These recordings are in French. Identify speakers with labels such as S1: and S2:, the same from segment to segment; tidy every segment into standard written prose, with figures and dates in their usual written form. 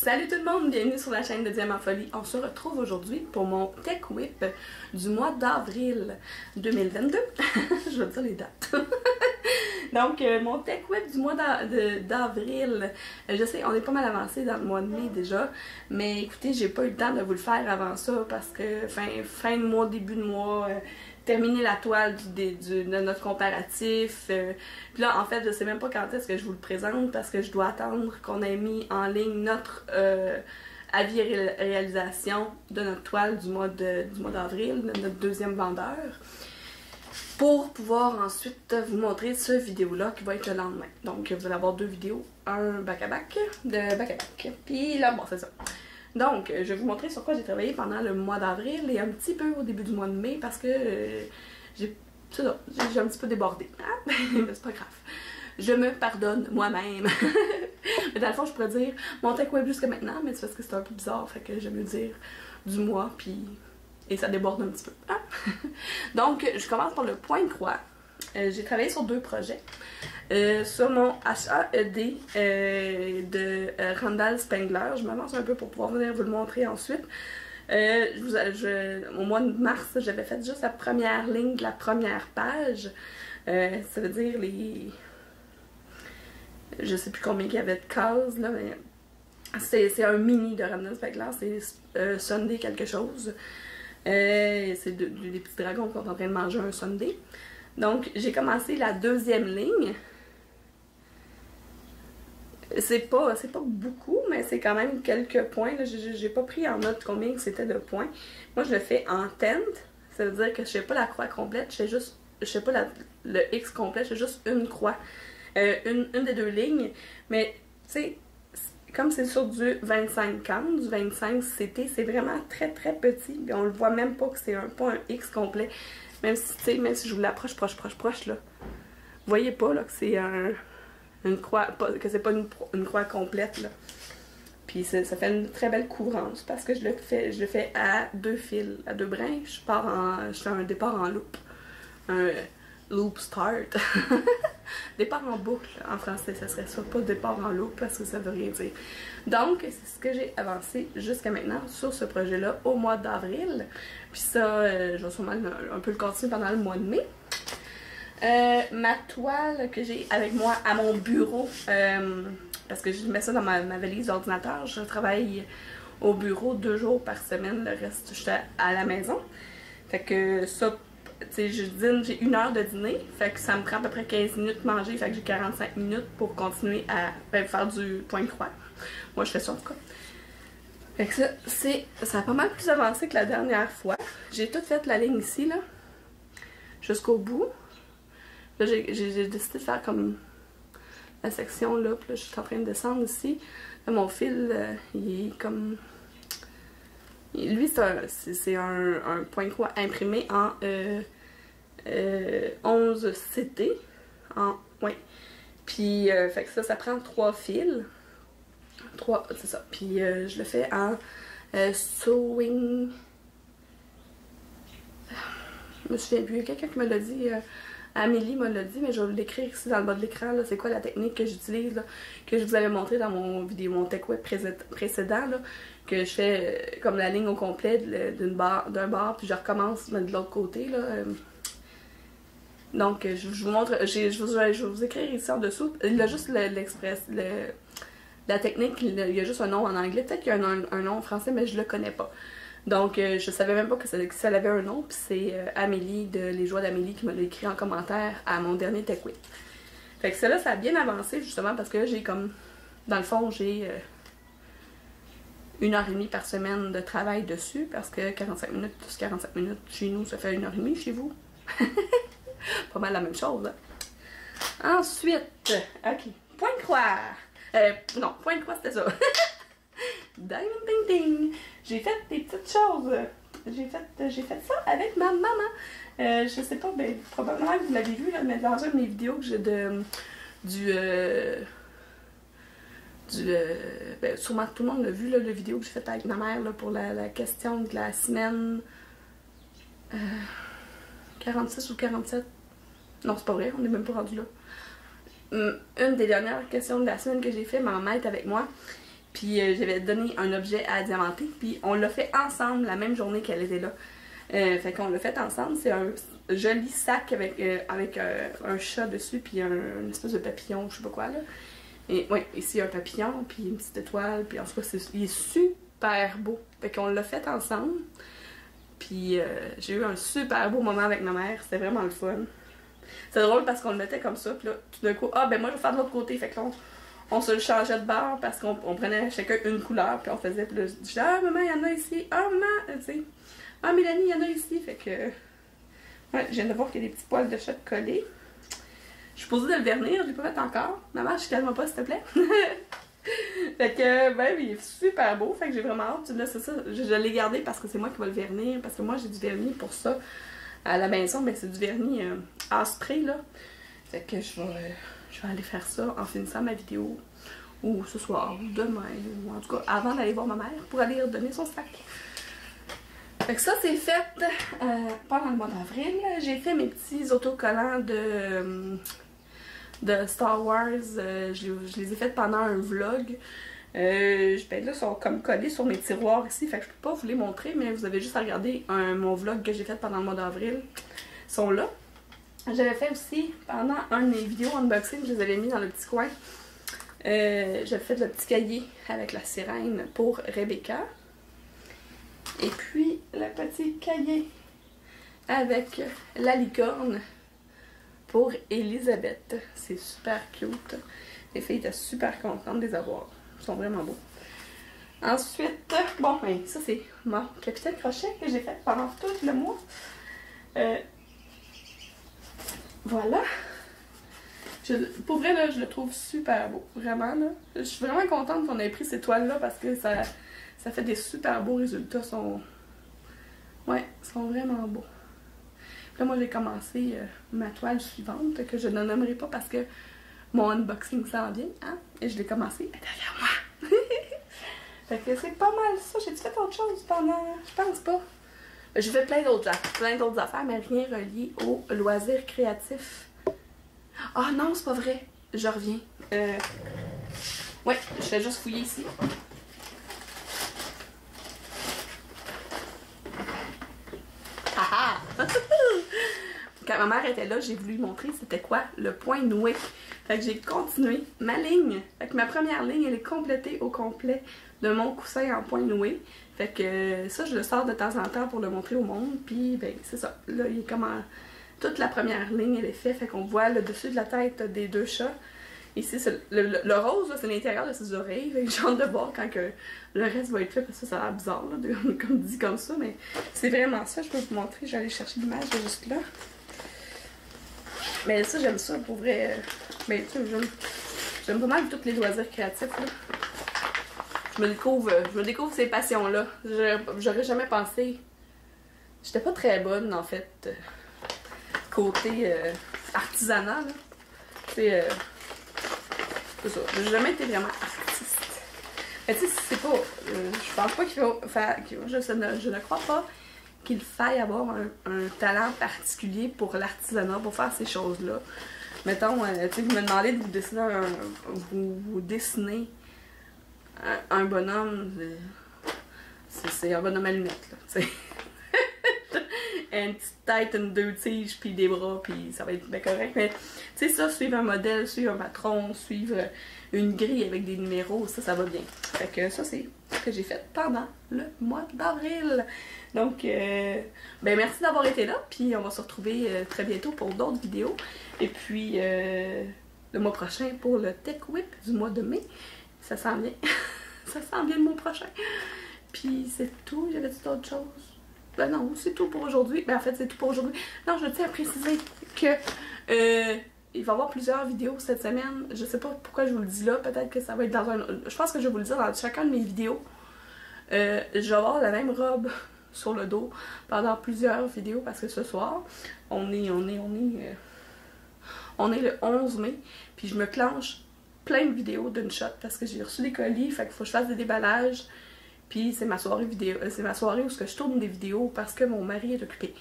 S1: Salut tout le monde, bienvenue sur la chaîne de Diamant Folie. On se retrouve aujourd'hui pour mon Tech Whip du mois d'avril 2022. Je vais dire les dates. Donc, mon Tech Whip du mois d'avril, je sais, on est pas mal avancé dans le mois de mai déjà, mais écoutez, j'ai pas eu le temps de vous le faire avant ça parce que fin de mois, début de mois, terminer la toile de notre comparatif. Puis là, en fait, je sais même pas quand est-ce que je vous le présente parce que je dois attendre qu'on ait mis en ligne notre avis réalisation de notre toile du mois d'avril, de notre deuxième vendeur, pour pouvoir ensuite vous montrer ce vidéo-là qui va être le lendemain. Donc, vous allez avoir deux vidéos, un back-à-back, Puis là, bon, c'est ça. Donc, je vais vous montrer sur quoi j'ai travaillé pendant le mois d'avril et un petit peu au début du mois de mai parce que j'ai un petit peu débordé. Hein? Mais c'est pas grave. Je me pardonne moi-même. Mais dans le fond, je pourrais dire mon Tech Whip jusqu'à maintenant, mais c'est parce que c'est un peu bizarre, fait que j'aime mieux dire du mois, puis et ça déborde un petit peu. Hein? Donc, je commence par le point de croix. J'ai travaillé sur deux projets. Sur mon HAED de Randall Spengler. Je m'avance un peu pour pouvoir venir vous le montrer ensuite. Au mois de mars, j'avais fait juste la première ligne de la première page. Ça veut dire les... Je sais plus combien il y avait de cases, là, mais c'est un mini de Randall Spengler. C'est Sunday quelque chose. C'est des petits dragons qui sont en train de manger un Sunday. Donc, j'ai commencé la deuxième ligne. C'est pas beaucoup, mais c'est quand même quelques points. J'ai pas pris en note combien c'était de points. Moi, je le fais en tent. Ça veut dire que je fais pas la croix complète, je fais pas le X complet, je fais juste une croix. Une des deux lignes. Mais, tu sais, comme c'est sur du 25-40, du 25 CT, c'est vraiment très très petit. Et on le voit même pas que c'est pas un X complet. Même si je vous l'approche proche, là. Vous voyez pas, là, que c'est une croix, que c'est pas une croix complète, là. Puis ça fait une très belle couvrance parce que je le fais à deux fils, à deux brins. Je fais un départ en loop. Un loop start. Départ en boucle, en français, ça serait ça. Pas départ en loop parce que ça veut rien dire. Donc, c'est ce que j'ai avancé jusqu'à maintenant sur ce projet-là au mois d'avril. Puis ça, je vais sûrement un peu le continuer pendant le mois de mai. Ma toile que j'ai avec moi à mon bureau, parce que je mets ça dans ma valise d'ordinateur. Je travaille au bureau 2 jours par semaine, le reste, je suis à la maison. Fait que ça, tu sais, je dîne, j'ai 1 heure de dîner, fait que ça me prend à peu près 15 minutes de manger, fait que j'ai 45 minutes pour continuer à faire du point de croix. Moi, je fais ça en tout cas. Fait que ça a pas mal plus avancé que la dernière fois. J'ai tout fait la ligne ici, là, jusqu'au bout. Là, j'ai décidé de faire comme la section là, puis là, je suis en train de descendre ici. Là, mon fil, il est comme... Lui, c'est un point de croix imprimé en 11 CT. Ouais. Puis, fait que ça prend 3 fils. 3, c'est ça. Puis, je le fais en sewing. Je me souviens plus. Il y a quelqu'un qui me l'a dit. Amélie me l'a dit, mais je vais l'écrire ici dans le bas de l'écran. C'est quoi la technique que j'utilise, que je vous avais montré dans mon Tech Whip précédent, là, que je fais comme la ligne au complet d'un bord, puis je recommence de l'autre côté. Là. Donc, je vous montre, je vais vous écrire ici en dessous. Il a juste la technique, il y a juste un nom en anglais. Peut-être qu'il y a un nom en français, mais je le connais pas. Donc, je savais même pas que ça avait un nom, puis c'est Amélie de Les Joies d'Amélie qui me l'a écrit en commentaire à mon dernier Tech Whip. Fait que ça a bien avancé justement parce que j'ai comme, dans le fond, j'ai 1h30 par semaine de travail dessus parce que 45 minutes plus 45 minutes chez nous, ça fait 1h30 chez vous. Pas mal la même chose, hein? Ensuite, ok, point de croix. Non, point de croix, c'était ça. Diamond Painting. J'ai fait des petites choses. J'ai fait ça avec ma maman. Je sais pas, ben, probablement que vous l'avez vu, là, mais dans une de mes vidéos que j'ai ben, sûrement tout le monde l'a vu, là, la vidéo que j'ai faite avec ma mère là, pour la question de la semaine 46 ou 47. Non, c'est pas vrai, on n'est même pas rendu là. Une des dernières questions de la semaine que j'ai fait, ma maman est avec moi. Puis j'avais donné un objet à diamanter, puis on l'a fait ensemble la même journée qu'elle était là. Fait qu'on l'a fait ensemble. C'est un joli sac avec, un chat dessus, puis une espèce de papillon, je sais pas quoi là. Et oui, ici un papillon, puis une petite étoile, puis en tout cas, il est super beau. Fait qu'on l'a fait ensemble. Puis j'ai eu un super beau moment avec ma mère, c'était vraiment le fun. C'est drôle parce qu'on le mettait comme ça, puis là, tout d'un coup, ah ben moi je vais faire de l'autre côté. Fait que là, on se le changeait de bord parce qu'on prenait chacun une couleur, puis on faisait plus. Je disais, ah maman, il y en a ici, ah maman, tu sais, ah Mélanie, il y en a ici. Fait que, ouais, je viens de voir qu'il y a des petits poils de chat collés. Je suis posée de le vernir, je l'ai pas fait encore. Maman, je calme pas s'il te plaît. Fait que, ben, il est super beau. Fait que j'ai vraiment hâte. Là, c'est ça. Je l'ai gardé parce que c'est moi qui vais le vernir. Parce que moi, j'ai du vernis pour ça. À la maison, ben, c'est du vernis à spray, là. Fait que je vais aller faire ça en finissant ma vidéo. Ou ce soir, ou demain. Ou en tout cas, avant d'aller voir ma mère pour aller redonner son sac. Fait que ça, c'est fait pendant le mois d'avril. J'ai fait mes petits autocollants de Star Wars, je les ai faites pendant un vlog. Ben là, ils sont comme collés sur mes tiroirs ici, fait que je peux pas vous les montrer, mais vous avez juste à regarder mon vlog que j'ai fait pendant le mois d'avril. Ils sont là. J'avais fait aussi, pendant un de mes vidéos unboxing, je les avais mis dans le petit coin. J'avais fait le petit cahier avec la sirène pour Rebecca. Et puis, le petit cahier avec la licorne pour Elisabeth. C'est super cute. Les filles étaient super contentes de les avoir. Ils sont vraiment beaux. Ensuite, bon, ben, ça c'est mon capitaine crochet que j'ai fait pendant tout le mois. Voilà. Pour vrai, là, je le trouve super beau. Vraiment, là. Je suis vraiment contente qu'on ait pris ces toiles-là parce que ça fait des super beaux résultats. Ouais, ils sont vraiment beaux. Là, moi, j'ai commencé ma toile suivante, que je ne nommerai pas parce que mon unboxing s'en vient, hein? Et je l'ai commencé derrière moi. Fait que c'est pas mal ça. J'ai fait autre chose pendant... Je pense pas. J'ai fait plein d'autres affaires, mais rien relié au loisir créatif. Ah non, c'est pas vrai. Je reviens. Ouais, je vais juste fouiller ici. Ah ah! Quand ma mère était là, j'ai voulu lui montrer c'était quoi le point noué. Fait que j'ai continué ma ligne. Fait que ma première ligne, elle est complétée au complet de mon coussin en point noué. Fait que ça, je le sors de temps en temps pour le montrer au monde. Puis, ben, c'est ça. Là, il est comme toute la première ligne, elle est faite. Fait qu'on voit le dessus de la tête des deux chats. Ici, le rose, c'est l'intérieur de ses oreilles. Fait que j'ai hâte de voir quand que le reste va être fait. Parce que ça a l'air bizarre, là, comme dit comme ça. Mais c'est vraiment ça. Je peux vous montrer. Je vais aller chercher l'image juste là. Mais ça, j'aime ça, pour vrai. Mais tu sais, j'aime pas mal tous les loisirs créatifs, là. Je me découvre ces passions-là. J'aurais jamais pensé. J'étais pas très bonne, en fait, côté artisanat, là. C'est ça. J'ai jamais été vraiment artiste. Mais tu sais, c'est pas... je pense pas qu'il faut faire... Je ne crois pas qu'il faille avoir un talent particulier pour l'artisanat, pour faire ces choses-là. Mettons, tu sais, vous me demandez de vous dessiner un bonhomme, c'est un bonhomme allumette, là, tu sais. Une petite tête, deux tiges, puis des bras, puis ça va être bien correct. Mais, tu sais, ça, suivre un modèle, suivre un patron, suivre une grille avec des numéros, ça va bien. Fait que ça, c'est ce que j'ai fait pendant le mois d'avril. Donc, ben merci d'avoir été là, puis on va se retrouver très bientôt pour d'autres vidéos. Et puis, le mois prochain pour le Tech Whip du mois de mai. Ça s'en vient. Ça s'en vient le mois prochain. Puis c'est tout. J'avais dit d'autres choses. Ben non, c'est tout pour aujourd'hui. Ben en fait, c'est tout pour aujourd'hui. Non, je tiens à préciser que il va y avoir plusieurs vidéos cette semaine. Je sais pas pourquoi je vous le dis là. Peut-être que ça va être dans un... Je pense que je vais vous le dire dans chacun de mes vidéos. Je vais avoir la même robe sur le dos pendant plusieurs vidéos parce que ce soir, on est le 11 mai. Puis je me clenche plein de vidéos d'une shot parce que j'ai reçu des colis, fait qu'il faut que je fasse des déballages. Puis c'est ma soirée vidéo, c'est ma soirée où je tourne des vidéos parce que mon mari est occupé.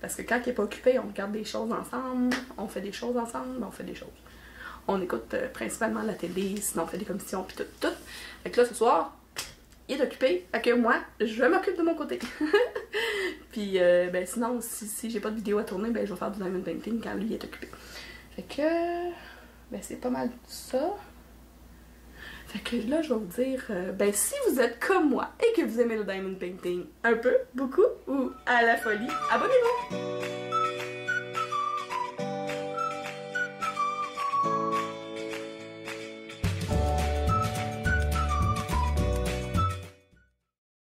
S1: Parce que quand il n'est pas occupé, on regarde des choses ensemble, on fait des choses ensemble, on fait des choses. on écoute principalement la télé, sinon on fait des commissions puis tout. Fait que là ce soir, il est occupé, fait que moi, je m'occupe de mon côté. Puis ben sinon, si j'ai pas de vidéo à tourner, ben je vais faire du diamond painting quand lui est occupé. Fait que ben c'est pas mal ça. Fait que là, je vais vous dire, ben si vous êtes comme moi et que vous aimez le diamond painting un peu, beaucoup ou à la folie, abonnez-vous!